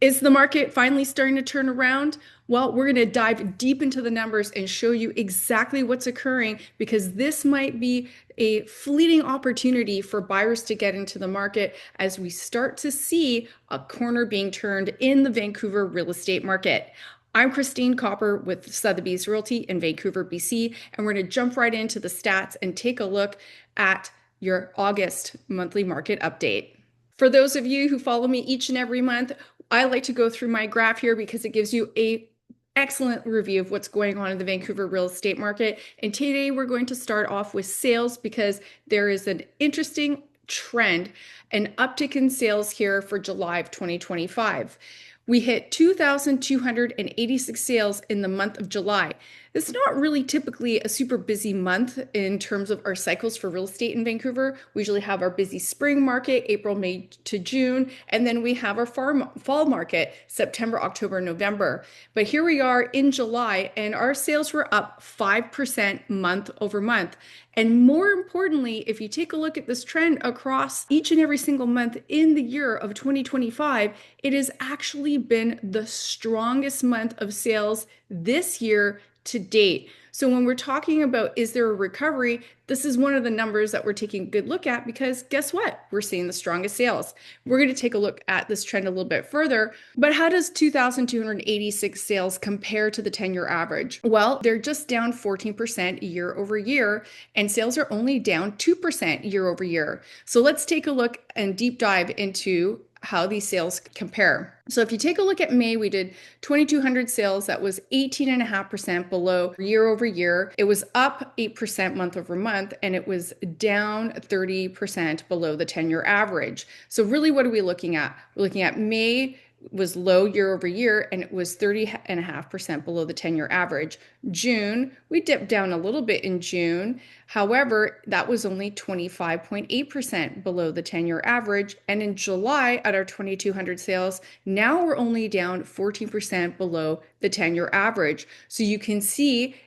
Is the market finally starting to turn around? Well, we're going to dive deep into the numbers and show you exactly what's occurring because this might be a fleeting opportunity for buyers to get into the market as we start to see a corner being turned in the Vancouver real estate market. I'm Christine Copper with Sotheby's Realty in Vancouver, BC, and we're going to jump right into the stats and take a look at your August monthly market update. For those of you who follow me each and every month, I like to go through my graph here because it gives you a excellent review of what's going on in the Vancouver real estate market. And today we're going to start off with sales because there is an interesting trend, an uptick in sales here for July of 2025. We hit 2,286 sales in the month of July. It's not really typically a super busy month in terms of our cycles for real estate in Vancouver. We usually have our busy spring market, April, May to June, and then we have our fall market, September, October, November. But here we are in July, and our sales were up 5% month over month. And more importantly, if you take a look at this trend across each and every single month in the year of 2025, it has actually been the strongest month of sales this year to date. So when we're talking about is there a recovery, this is one of the numbers that we're taking a good look at because guess what? We're seeing the strongest sales. We're going to take a look at this trend a little bit further, but how does 2,286 sales compare to the 10-year average? Well, they're just down 14% year over year, and sales are only down 2% year over year. So let's take a look and deep dive into how these sales compare. So if you take a look at May, we did 2,200 sales. That was 18.5% below year over year. It was up 8% month over month, and it was down 30% below the 10-year average. So really, what are we looking at? We're looking at May was low year over year, and it was 30.5% below the 10-year average. June, we dipped down a little bit in June. However, that was only 25.8% below the 10-year average. And in July, at our 2,200 sales, now we're only down 14% below the 10-year average. So you can see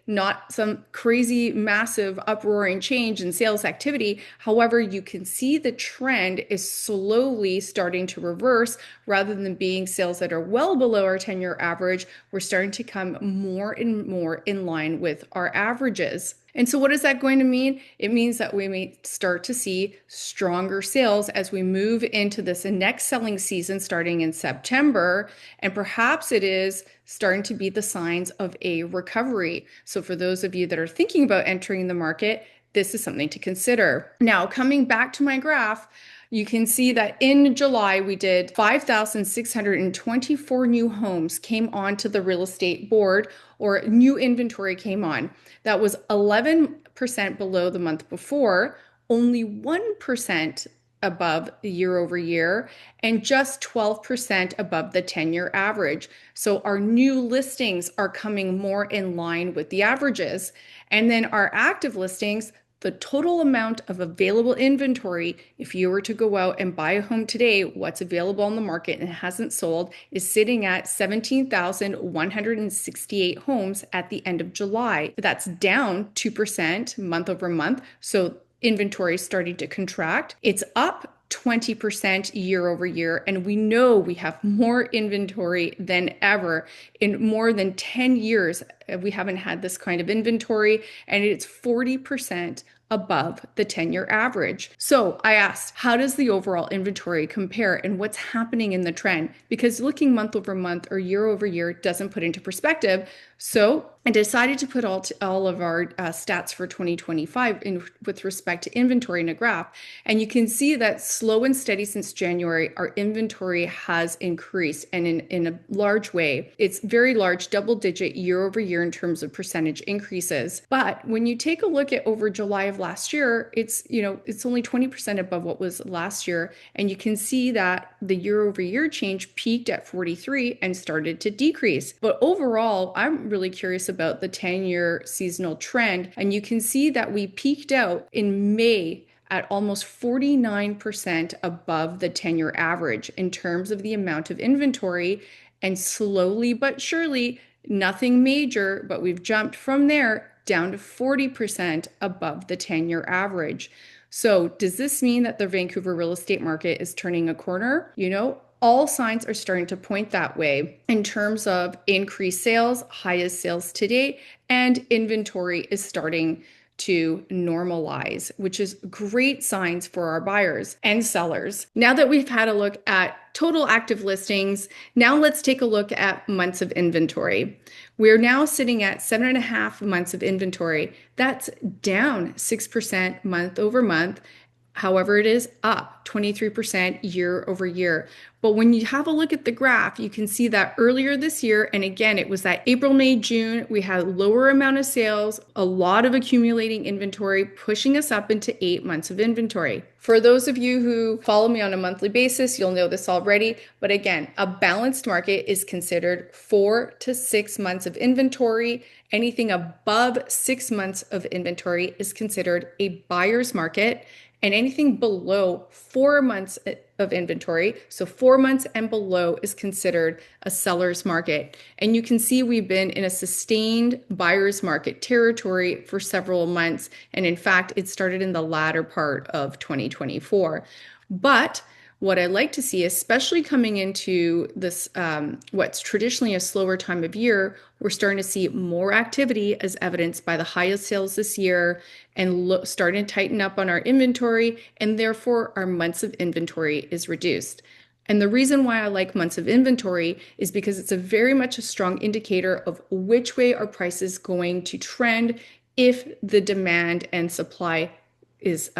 not some crazy massive uproaring change in sales activity. However, you can see the trend is slowly starting to reverse rather than being sales that are well below our 10-year average. We're starting to come more and more in line with our averages. And so what is that going to mean? It means that we may start to see stronger sales as we move into this next selling season starting in September. And perhaps it is starting to be the signs of a recovery. So for those of you that are thinking about entering the market, this is something to consider. Now, coming back to my graph, you can see that in July, we did 5,624 new homes came onto the real estate board, or new inventory came on. That was 11% below the month before, only 1% above year over year, and just 12% above the 10-year average. So our new listings are coming more in line with the averages. And then our active listings, the total amount of available inventory, if you were to go out and buy a home today, what's available on the market and hasn't sold, is sitting at 17,168 homes at the end of July. That's down 2% month over month. So inventory is starting to contract. It's up 20% year over year. And we know we have more inventory than ever. In more than 10 years, we haven't had this kind of inventory, and it's 40% above the 10-year average. So I asked, how does the overall inventory compare and what's happening in the trend? Because looking month over month or year over year doesn't put into perspective. So I decided to put all of our stats for 2025 with respect to inventory in a graph. And you can see that slow and steady since January, our inventory has increased, and in a large way. It's very large, double digit year over year in terms of percentage increases. But when you take a look at over July of last year, it's only 20% above what was last year. And you can see that the year over year change peaked at 43 and started to decrease. But overall, I'm really curious about the 10-year seasonal trend. And you can see that we peaked out in May at almost 49% above the 10-year average in terms of the amount of inventory. And slowly but surely, nothing major, but we've jumped from there down to 40% above the 10-year average. So does this mean that the Vancouver real estate market is turning a corner? all signs are starting to point that way in terms of increased sales, highest sales to date, and inventory is starting to normalize, which is great signs for our buyers and sellers. Now that we've had a look at total active listings, now let's take a look at months of inventory. We're now sitting at 7.5 months of inventory. That's down 6% month over month. However, it is up 23% year over year. But when you have a look at the graph, you can see that earlier this year, and again, it was that April, May, June, we had lower amount of sales, a lot of accumulating inventory, pushing us up into 8 months of inventory. For those of you who follow me on a monthly basis, you'll know this already. But again, a balanced market is considered 4 to 6 months of inventory. Anything above 6 months of inventory is considered a buyer's market. And anything below 4 months of inventory, so 4 months and below, is considered a seller's market. And you can see we've been in a sustained buyer's market territory for several months. And in fact, it started in the latter part of 2024. But what I like to see, especially coming into this, what's traditionally a slower time of year, we're starting to see more activity as evidenced by the highest sales this year and starting to tighten up on our inventory, and therefore our months of inventory is reduced. And the reason why I like months of inventory is because it's a very much a strong indicator of which way our price is going to trend if the demand and supply is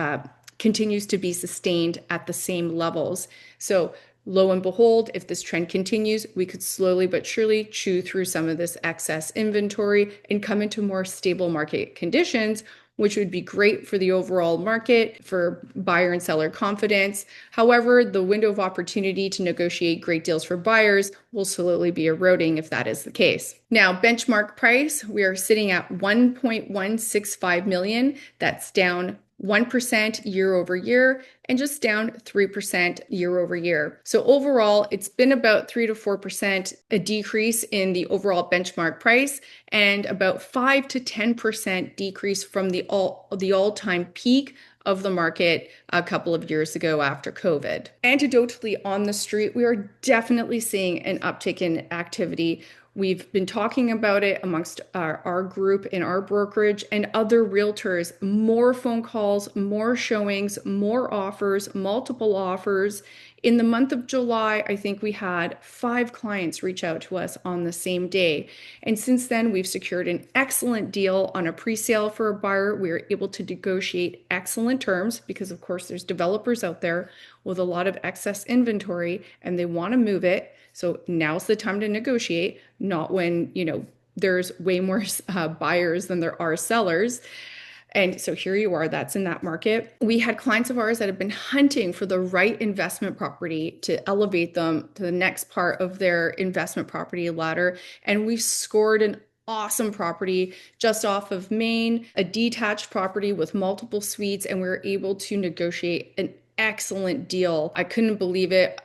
continues to be sustained at the same levels. So lo and behold, if this trend continues, we could slowly but surely chew through some of this excess inventory and come into more stable market conditions, which would be great for the overall market, for buyer and seller confidence. However, the window of opportunity to negotiate great deals for buyers will slowly be eroding if that is the case. Now, benchmark price, we are sitting at 1.165 million. That's down 1% year over year and just down 3% year over year. So overall, it's been about 3 to 4% a decrease in the overall benchmark price and about 5 to 10% decrease from the all-time peak of the market a couple of years ago after COVID. Anecdotally on the street, we are definitely seeing an uptick in activity. We've been talking about it amongst our group in our brokerage and other realtors. More phone calls, more showings, more offers, multiple offers. In the month of July, I think we had 5 clients reach out to us on the same day. And since then, we've secured an excellent deal on a pre-sale for a buyer. We were able to negotiate excellent terms because, of course, there's developers out there with a lot of excess inventory and they want to move it. So now's the time to negotiate, not when, there's way more buyers than there are sellers. And so here you are, that's in that market. We had clients of ours that have been hunting for the right investment property to elevate them to the next part of their investment property ladder. And we've scored an awesome property just off of Maine, a detached property with multiple suites, and we were able to negotiate an excellent deal. I couldn't believe it.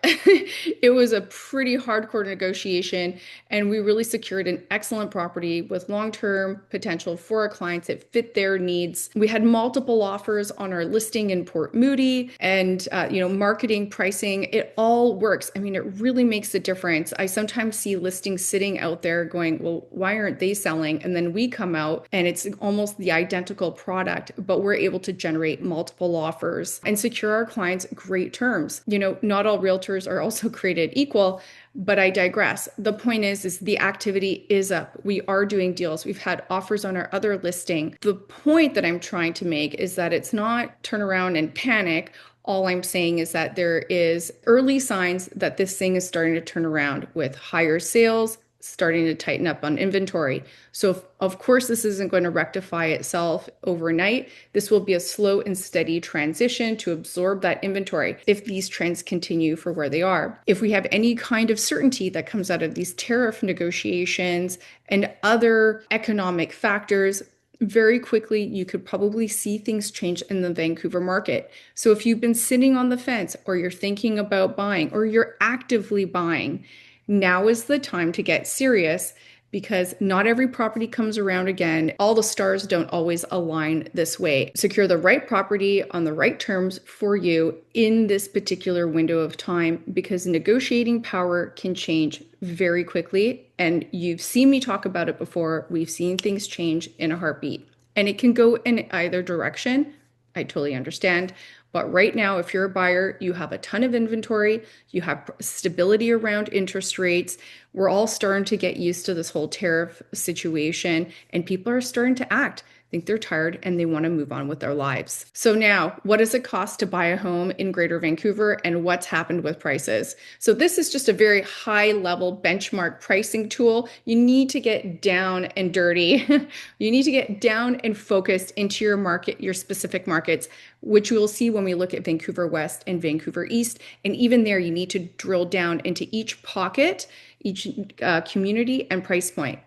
It was a pretty hardcore negotiation, and we really secured an excellent property with long-term potential for our clients. It fit their needs. We had multiple offers on our listing in Port Moody and, marketing, pricing. It all works. I mean, it really makes a difference. I sometimes see listings sitting out there going, well, why aren't they selling? And then we come out and it's almost the identical product, but we're able to generate multiple offers and secure our clients great terms. Not all realtors are also created equal, but I digress. The point is the activity is up. We are doing deals. We've had offers on our other listing. The point that I'm trying to make is that it's not turn around and panic. All I'm saying is that there is early signs that this thing is starting to turn around with higher sales, starting to tighten up on inventory. So of course, this isn't going to rectify itself overnight. This will be a slow and steady transition to absorb that inventory if these trends continue for where they are. If we have any kind of certainty that comes out of these tariff negotiations and other economic factors, very quickly, you could probably see things change in the Vancouver market. So if you've been sitting on the fence or you're thinking about buying or you're actively buying, now is the time to get serious because not every property comes around again. All the stars don't always align this way. Secure the right property on the right terms for you in this particular window of time, because negotiating power can change very quickly. And you've seen me talk about it before. We've seen things change in a heartbeat, and it can go in either direction. I totally understand. But right now, if you're a buyer, you have a ton of inventory, you have stability around interest rates. We're all starting to get used to this whole tariff situation, and people are starting to act. Think they're tired and they want to move on with their lives. So now, what does it cost to buy a home in Greater Vancouver, and what's happened with prices? So this is just a very high level benchmark pricing tool. You need to get down and dirty. You need to get down and focused into your market, your specific markets, which we will see when we look at Vancouver West and Vancouver East. And even there, you need to drill down into each pocket, each community and price point.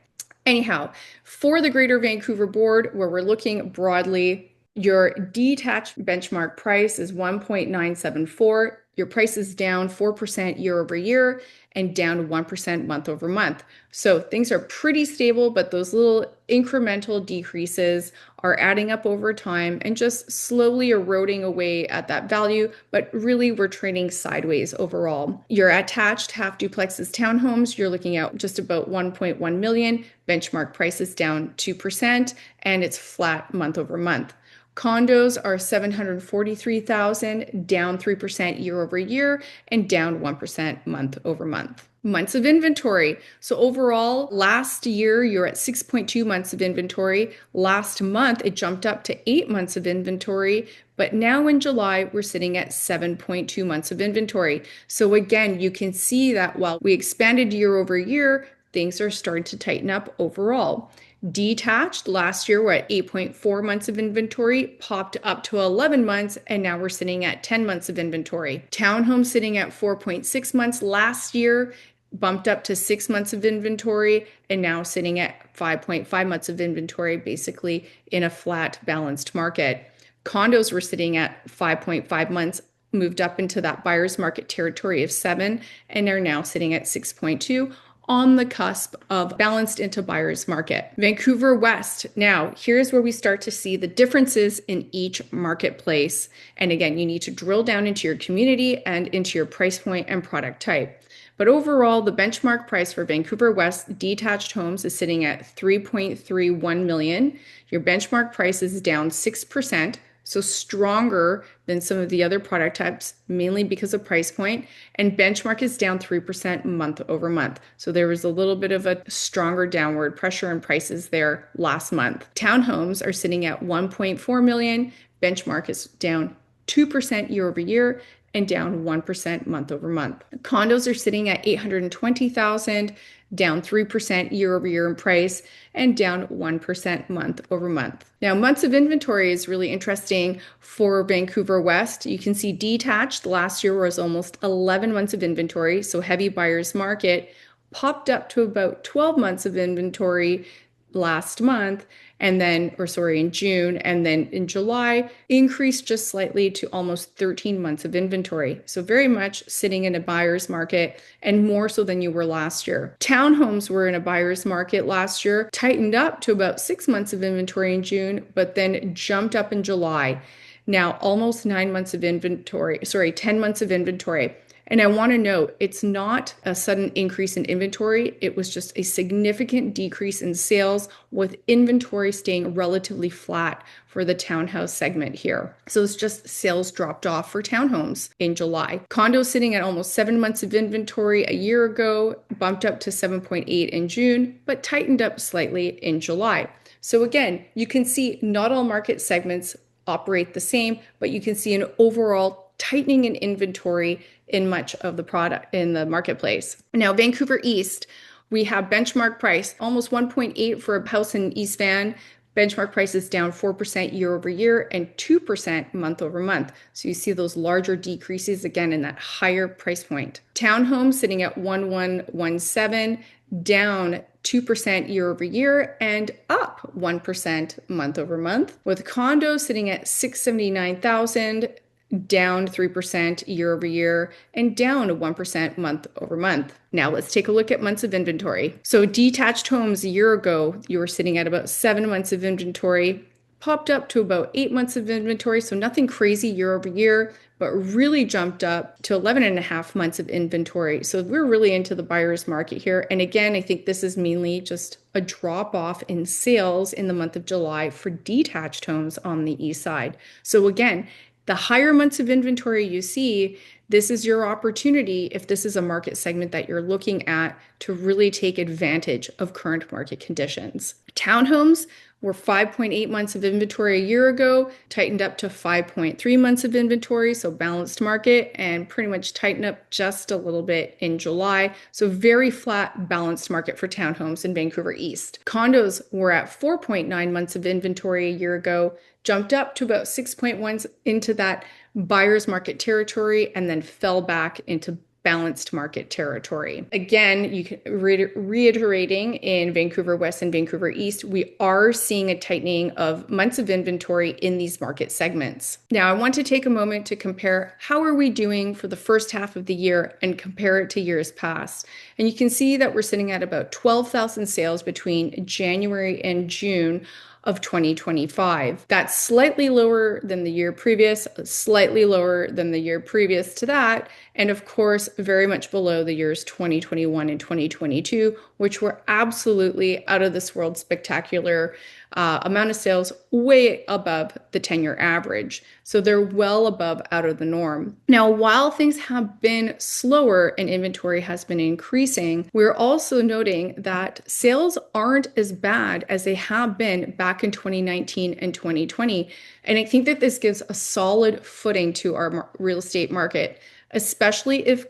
Anyhow, for the Greater Vancouver board, where we're looking broadly, your detached benchmark price is 1.974. Your price is down 4% year over year and down 1% month over month. So things are pretty stable, but those little incremental decreases are adding up over time and just slowly eroding away at that value. But really, we're trading sideways overall. Your attached half duplexes townhomes, you're looking at just about 1.1 million. Benchmark price is down 2%, and it's flat month over month. Condos are 743,000, down 3% year over year and down 1% month over month. Months of inventory. So overall, last year, you're at 6.2 months of inventory. Last month, it jumped up to 8 months of inventory. But now in July, we're sitting at 7.2 months of inventory. So again, you can see that while we expanded year over year, things are starting to tighten up overall. Detached, last year we're at 8.4 months of inventory, popped up to 11 months, and now we're sitting at 10 months of inventory. Townhomes sitting at 4.6 months last year, bumped up to 6 months of inventory, and now sitting at 5.5 months of inventory, basically in a flat, balanced market. Condos were sitting at 5.5 months, moved up into that buyer's market territory of 7, and are now sitting at 6.2, on the cusp of balanced into buyer's market. Vancouver West. Now, here's where we start to see the differences in each marketplace. And again, you need to drill down into your community and into your price point and product type. But overall, the benchmark price for Vancouver West detached homes is sitting at 3.31 million. Your benchmark price is down 6%. So stronger than some of the other product types, mainly because of price point, and benchmark is down 3% month over month. So there was a little bit of a stronger downward pressure in prices there last month. Townhomes are sitting at 1.4 million. Benchmark is down 2% year over year and down 1% month over month. Condos are sitting at 820,000, down 3% year over year in price and down 1% month over month. Now, months of inventory is really interesting for Vancouver West. You can see detached last year was almost 11 months of inventory, so heavy buyer's market, popped up to about 12 months of inventory last month, and then, in June, and then in July, increased just slightly to almost 13 months of inventory. So very much sitting in a buyer's market, and more so than you were last year. Townhomes were in a buyer's market last year, tightened up to about 6 months of inventory in June, but then jumped up in July. Now almost 10 months of inventory. And I want to note, it's not a sudden increase in inventory. It was just a significant decrease in sales, with inventory staying relatively flat for the townhouse segment here. So it's just sales dropped off for townhomes in July. Condos sitting at almost 7 months of inventory a year ago, bumped up to 7.8 in June, but tightened up slightly in July. So again, you can see not all market segments operate the same, but you can see an overall tightening in inventory in much of the product in the marketplace. Now, Vancouver East, we have benchmark price almost 1.8 for a house in East Van. Benchmark price is down 4% year over year and 2% month over month. So you see those larger decreases again in that higher price point. Townhomes sitting at 1117, down 2% year over year and up 1% month over month, with condos sitting at 679,000, down 3% year over year, and down 1% month over month. Now let's take a look at months of inventory. So detached homes a year ago, you were sitting at about 7 months of inventory, popped up to about 8 months of inventory. So nothing crazy year over year, but really jumped up to 11 and a half months of inventory. So we're really into the buyer's market here. And again, I think this is mainly just a drop off in sales in the month of July for detached homes on the east side. So again, the higher months of inventory you see, this is your opportunity, if this is a market segment that you're looking at, to really take advantage of current market conditions. Townhomes were 5.8 months of inventory a year ago, tightened up to 5.3 months of inventory, so balanced market, and pretty much tightened up just a little bit in July. So very flat, balanced market for townhomes in Vancouver East. Condos were at 4.9 months of inventory a year ago, jumped up to about 6.1 into that buyer's market territory, and then fell back into balanced market territory. Again, you can reiterating in Vancouver West and Vancouver East, we are seeing a tightening of months of inventory in these market segments. Now, I want to take a moment to compare how are we doing for the first half of the year and compare it to years past. And you can see that we're sitting at about 12,000 sales between January and June of 2025. That's slightly lower than the year previous, slightly lower than the year previous to that, and of course, very much below the years 2021 and 2022, which were absolutely out of this world spectacular amount of sales, way above the 10-year average. So they're well above out of the norm. Now, while things have been slower and inventory has been increasing, we're also noting that sales aren't as bad as they have been back in 2019 and 2020. And I think that this gives a solid footing to our real estate market, especially if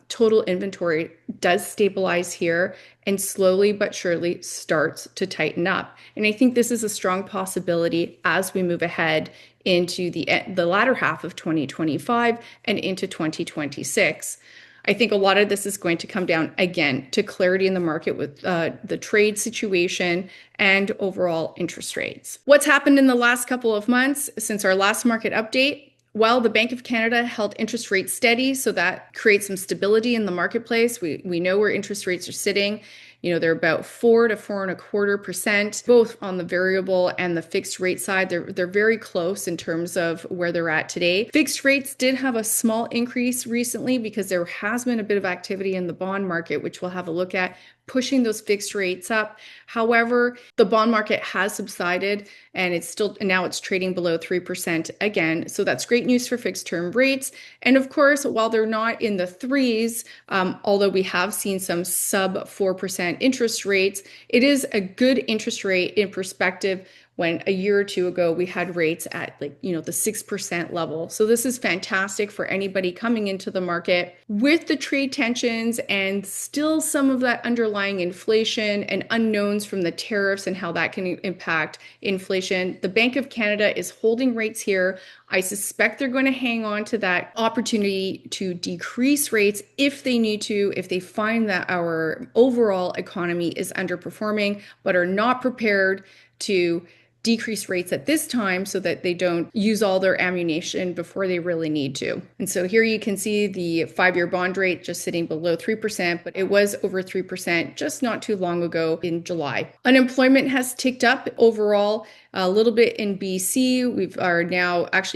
total inventory does stabilize here and slowly but surely starts to tighten up. And I think this is a strong possibility as we move ahead into the latter half of 2025 and into 2026. I think a lot of this is going to come down again to clarity in the market with the trade situation and overall interest rates. What's happened in the last couple of months since our last market update? Well, the Bank of Canada held interest rates steady, so that creates some stability in the marketplace. We know where interest rates are sitting. You know, they're about 4 to 4.25%, both on the variable and the fixed rate side. They're very close in terms of where they're at today. Fixed rates did have a small increase recently because there has been a bit of activity in the bond market, which we'll have a look at, pushing those fixed rates up. However, the bond market has subsided and now it's trading below 3% again. So that's great news for fixed term rates. And of course, while they're not in the threes, although we have seen some sub 4% interest rates, it is a good interest rate in perspective when a year or two ago we had rates at the 6% level. So this is fantastic for anybody coming into the market with the trade tensions and still some of that underlying inflation and unknowns from the tariffs and how that can impact inflation. The Bank of Canada is holding rates here. I suspect they're going to hang on to that opportunity to decrease rates if they need to, if they find that our overall economy is underperforming, but are not prepared to decrease rates at this time so that they don't use all their ammunition before they really need to. And so here you can see the 5-year bond rate just sitting below 3%, but it was over 3% just not too long ago in July. Unemployment has ticked up overall a little bit in BC.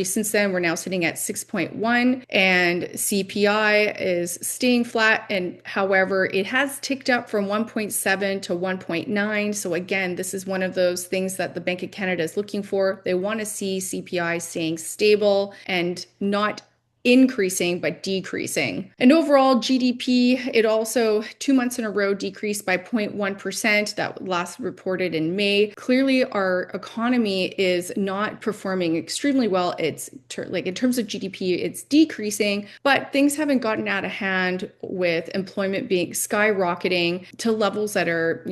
Since then, we're now sitting at 6.1 and CPI is staying flat. And however, it has ticked up from 1.7 to 1.9. So again, this is one of those things that the Bank of Canada is looking for. They want to see CPI staying stable and not increasing but decreasing. And overall GDP, it also 2 months in a row decreased by 0.1%. That last reported in May. Clearly our economy is not performing extremely well. It's in terms of GDP, it's decreasing, but things haven't gotten out of hand with employment being skyrocketing to levels that are,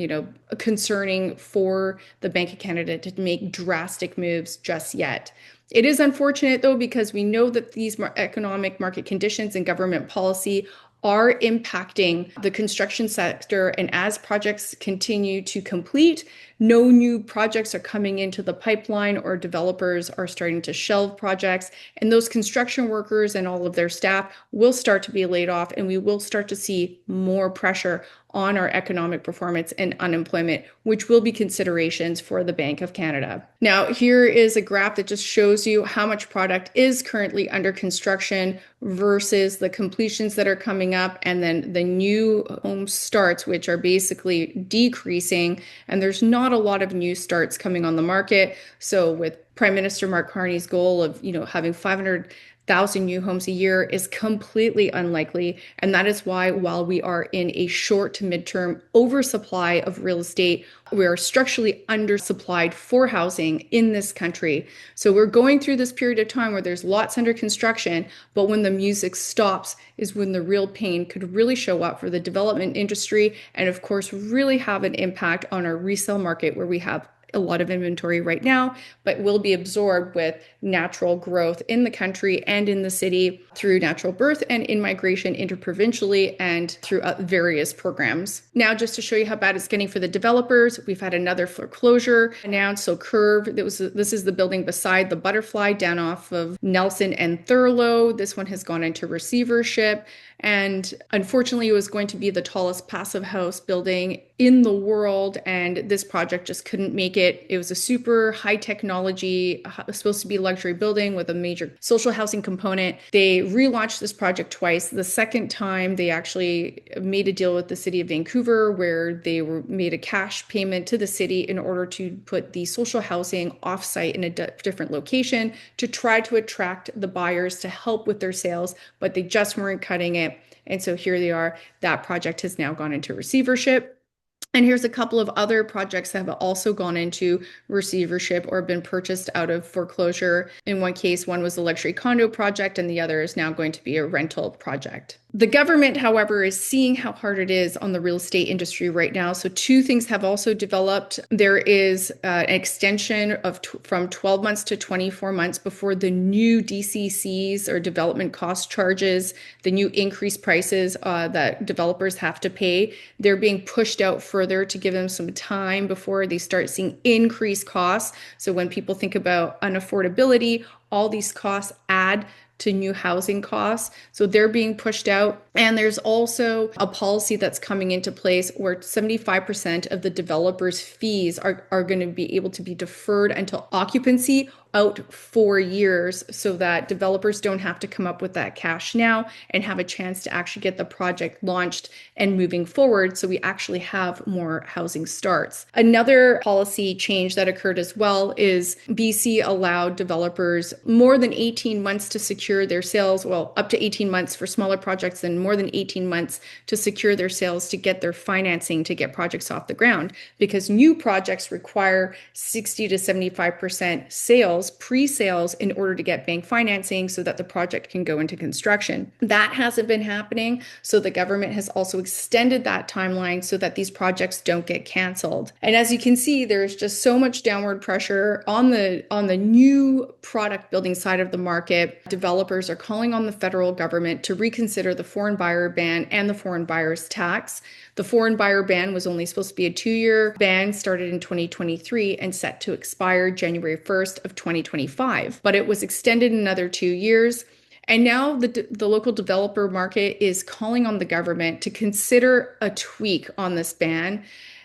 concerning for the Bank of Canada to make drastic moves just yet. It is unfortunate, though, because we know that these economic market conditions and government policy are impacting the construction sector. And as projects continue to complete, No new projects are coming into the pipeline, or developers are starting to shelve projects. And those construction workers and all of their staff will start to be laid off, and we will start to see more pressure on our economic performance and unemployment, which will be considerations for the Bank of Canada. Now, here is a graph that just shows you how much product is currently under construction versus the completions that are coming up, and then the new home starts, which are basically decreasing. And there's not a lot of new starts coming on the market. So with Prime Minister Mark Carney's goal of, having 500,000 new homes a year is completely unlikely. And that is why, while we are in a short to midterm oversupply of real estate, we are structurally undersupplied for housing in this country. So we're going through this period of time where there's lots under construction, but when the music stops is when the real pain could really show up for the development industry, and of course really have an impact on our resale market, where we have a lot of inventory right now, but will be absorbed with natural growth in the country and in the city through natural birth and in-migration interprovincially and through various programs. Now, just to show you how bad it's getting for the developers, we've had another foreclosure announced. So Curve, this is the building beside the Butterfly down off of Nelson and Thurlow. This one has gone into receivership. And unfortunately, it was going to be the tallest passive house building in the world, and this project just couldn't make it. It was a super high technology, supposed to be a luxury building with a major social housing component. They relaunched this project twice. The second time, they actually made a deal with the city of Vancouver, where they made a cash payment to the city in order to put the social housing offsite in a different location to try to attract the buyers to help with their sales, but they just weren't cutting it. And so here they are. That project has now gone into receivership. And here's a couple of other projects that have also gone into receivership or been purchased out of foreclosure. In one case, one was a luxury condo project, and the other is now going to be a rental project. The government, however, is seeing how hard it is on the real estate industry right now. So two things have also developed. There is an extension of from 12 months to 24 months before the new DCCs, or development cost charges, the new increased prices that developers have to pay. They're being pushed out further to give them some time before they start seeing increased costs. So when people think about unaffordability, all these costs add to new housing costs. So they're being pushed out. And there's also a policy that's coming into place where 75% of the developers' fees are going to be able to be deferred until occupancy out 4 years, so that developers don't have to come up with that cash now and have a chance to actually get the project launched and moving forward, so we actually have more housing starts. Another policy change that occurred as well is BC allowed developers more than 18 months to secure their sales, well, up to 18 months for smaller projects and more than 18 months to secure their sales, to get their financing to get projects off the ground, because new projects require 60 to 75% sales, pre-sales, in order to get bank financing so that the project can go into construction. That hasn't been happening, so the government has also extended that timeline so that these projects don't get canceled. And as you can see, there's just so much downward pressure on the new product building side of the market. Developers are calling on the federal government to reconsider the foreign buyer ban and the foreign buyers tax. The foreign buyer ban was only supposed to be a 2-year ban, started in 2023 and set to expire January 1st of 2025, but it was extended another 2 years. And now the local developer market is calling on the government to consider a tweak on this ban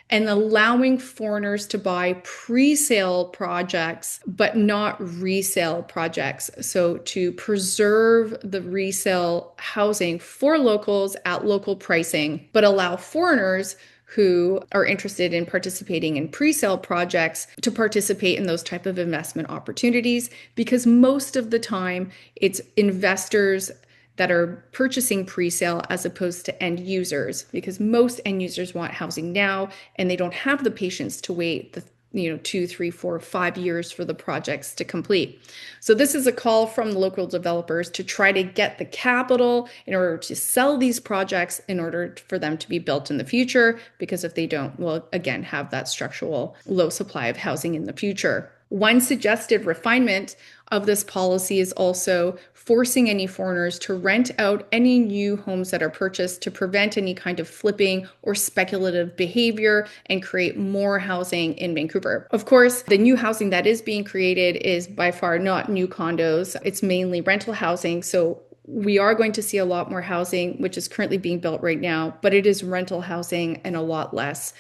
and allowing foreigners to buy pre-sale projects, but not resale projects. So to preserve the resale housing for locals at local pricing, but allow foreigners who are interested in participating in pre-sale projects to participate in those type of investment opportunities, because most of the time it's investors that are purchasing pre-sale as opposed to end users, because most end users want housing now and they don't have the patience to wait the 2, 3, 4, 5 years for the projects to complete. So this is a call from local developers to try to get the capital in order to sell these projects in order for them to be built in the future, because if they don't, we'll again have that structural low supply of housing in the future. One suggested refinement of this policy is also forcing any foreigners to rent out any new homes that are purchased to prevent any kind of flipping or speculative behavior and create more housing in Vancouver. Of course, the new housing that is being created is by far not new condos. It's mainly rental housing. So we are going to see a lot more housing, which is currently being built right now, but it is rental housing and a lot less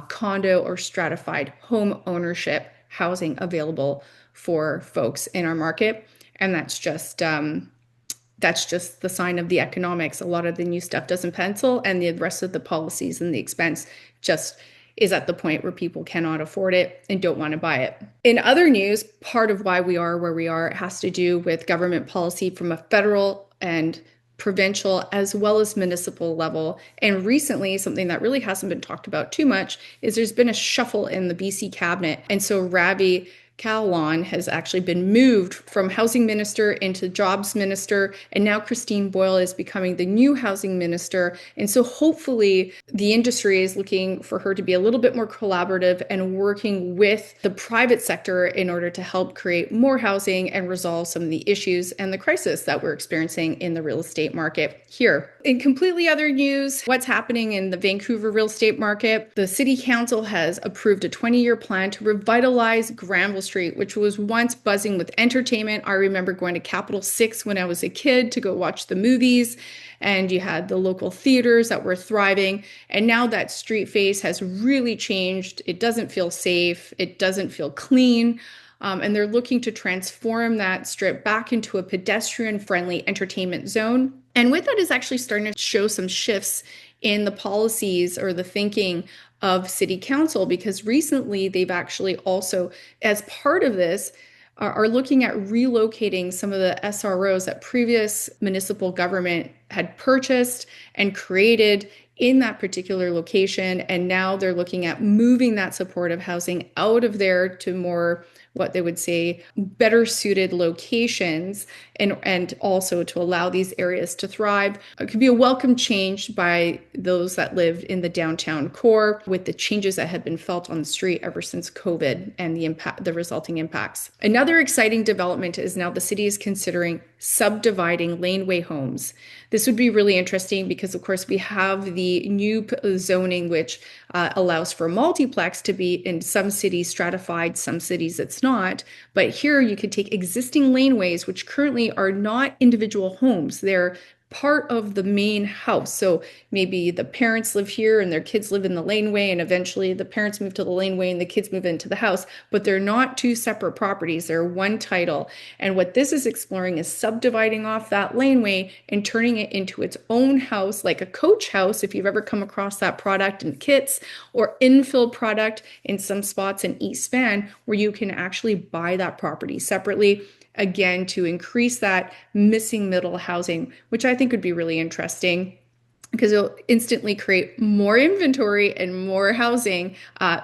condo or stratified home ownership housing available for folks in our market. And that's just the sign of the economics. A lot of the new stuff doesn't pencil, and the rest of the policies and the expense just is at the point where people cannot afford it and don't want to buy it. In other news, part of why we are where we are has to do with government policy from a federal and provincial as well as municipal level. And recently, something that really hasn't been talked about too much is there's been a shuffle in the BC cabinet. And so Ravi Kahlon has actually been moved from housing minister into jobs minister, and now Christine Boyle is becoming the new housing minister. And so hopefully the industry is looking for her to be a little bit more collaborative and working with the private sector in order to help create more housing and resolve some of the issues and the crisis that we're experiencing in the real estate market here. In completely other news, what's happening in the Vancouver real estate market, the city council has approved a 20-year plan to revitalize Granville Street, which was once buzzing with entertainment. I remember going to Capital 6 when I was a kid to go watch the movies, and you had the local theaters that were thriving. And now that street face has really changed. It doesn't feel safe. It doesn't feel clean. And they're looking to transform that strip back into a pedestrian-friendly entertainment zone. And with that is actually starting to show some shifts in the policies or the thinking of city council, because recently they've actually also, as part of this, are looking at relocating some of the SROs that previous municipal government had purchased and created in that particular location. And now they're looking at moving that supportive housing out of there to more, what they would say, better suited locations, and also to allow these areas to thrive. It could be a welcome change by those that live in the downtown core with the changes that have been felt on the street ever since COVID and the resulting impacts. Another exciting development is now the city is considering subdividing laneway homes. This would be really interesting because, of course, we have the new zoning, which allows for multiplex to be in some cities stratified, some cities it's not. But here you could take existing laneways, which currently are not individual homes. They're part of the main house. So maybe the parents live here and their kids live in the laneway, and eventually the parents move to the laneway and the kids move into the house, but they're not two separate properties. They're one title. And what this is exploring is subdividing off that laneway and turning it into its own house, like a coach house, if you've ever come across that product in kits, or infill product in some spots in East Van, where you can actually buy that property separately, again, to increase that missing middle housing, which I think would be really interesting because it'll instantly create more inventory and more housing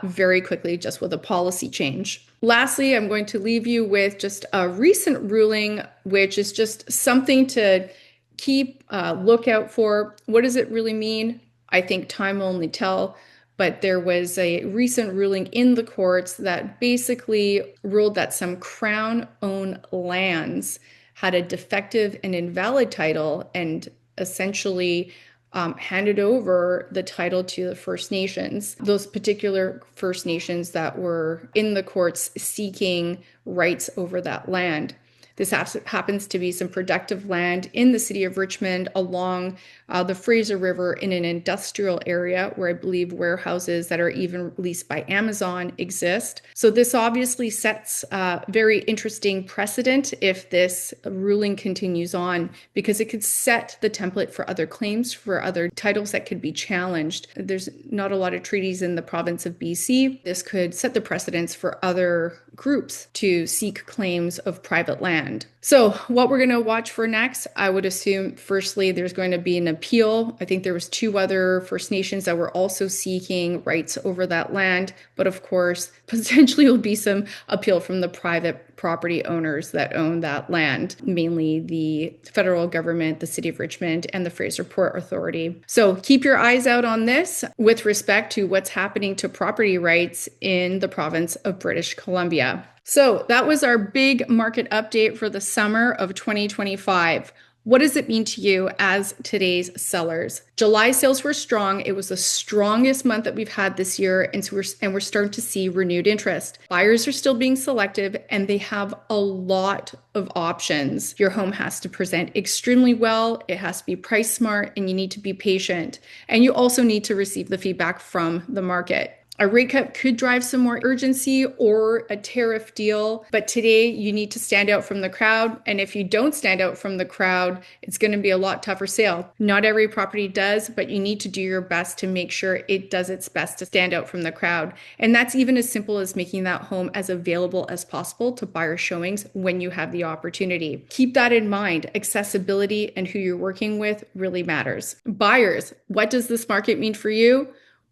very quickly just with a policy change. Lastly, I'm going to leave you with just a recent ruling, which is just something to keep lookout for. What does it really mean? I think time will only tell. But there was a recent ruling in the courts that basically ruled that some Crown-owned lands had a defective and invalid title, and essentially handed over the title to the First Nations, those particular First Nations that were in the courts seeking rights over that land. This happens to be some productive land in the city of Richmond along the Fraser River in an industrial area where I believe warehouses that are even leased by Amazon exist. So this obviously sets a very interesting precedent if this ruling continues on, because it could set the template for other claims for other titles that could be challenged. There's not a lot of treaties in the province of BC. This could set the precedents for other groups to seek claims of private land. So what we're going to watch for next, I would assume, firstly, there's going to be an appeal. I think there was 2 other First Nations that were also seeking rights over that land. But of course, potentially will be some appeal from the private property owners that own that land, mainly the federal government, the city of Richmond, and the Fraser Port Authority. So keep your eyes out on this with respect to what's happening to property rights in the province of British Columbia. So that was our big market update for the summer of 2025. What does it mean to you as today's sellers? July sales were strong. It was the strongest month that we've had this year, and we're starting to see renewed interest. Buyers are still being selective, and they have a lot of options. Your home has to present extremely well. It has to be price smart, and you need to be patient. And you also need to receive the feedback from the market. A rate cut could drive some more urgency or a tariff deal, but today you need to stand out from the crowd. And if you don't stand out from the crowd, it's going to be a lot tougher sale. Not every property does, but you need to do your best to make sure it does its best to stand out from the crowd. And that's even as simple as making that home as available as possible to buyer showings when you have the opportunity. Keep that in mind. Accessibility and who you're working with really matters. Buyers, what does this market mean for you?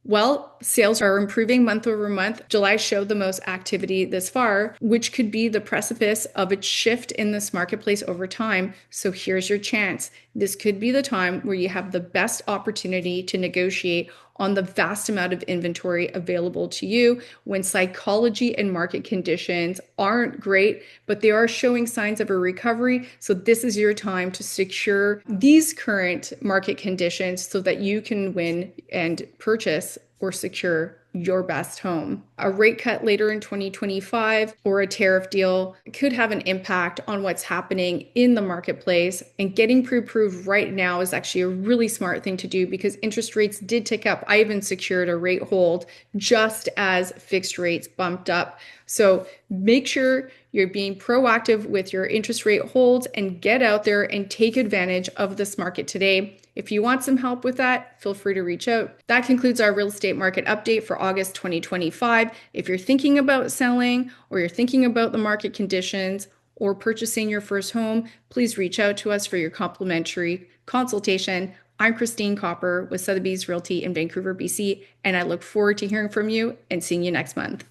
Well, sales are improving month over month. July showed the most activity this far, which could be the precipice of a shift in this marketplace over time. So here's your chance. This could be the time where you have the best opportunity to negotiate on the vast amount of inventory available to you when psychology and market conditions aren't great, but they are showing signs of a recovery. So this is your time to secure these current market conditions so that you can win and purchase or secure your best home. A rate cut later in 2025 or a tariff deal could have an impact on what's happening in the marketplace. And getting pre-approved right now is actually a really smart thing to do because interest rates did tick up. I even secured a rate hold just as fixed rates bumped up. So make sure you're being proactive with your interest rate holds and get out there and take advantage of this market today. If you want some help with that, feel free to reach out. That concludes our real estate market update for August 2025. If you're thinking about selling or you're thinking about the market conditions or purchasing your first home, please reach out to us for your complimentary consultation. I'm Christine Copper with Sotheby's Realty in Vancouver, BC, and I look forward to hearing from you and seeing you next month.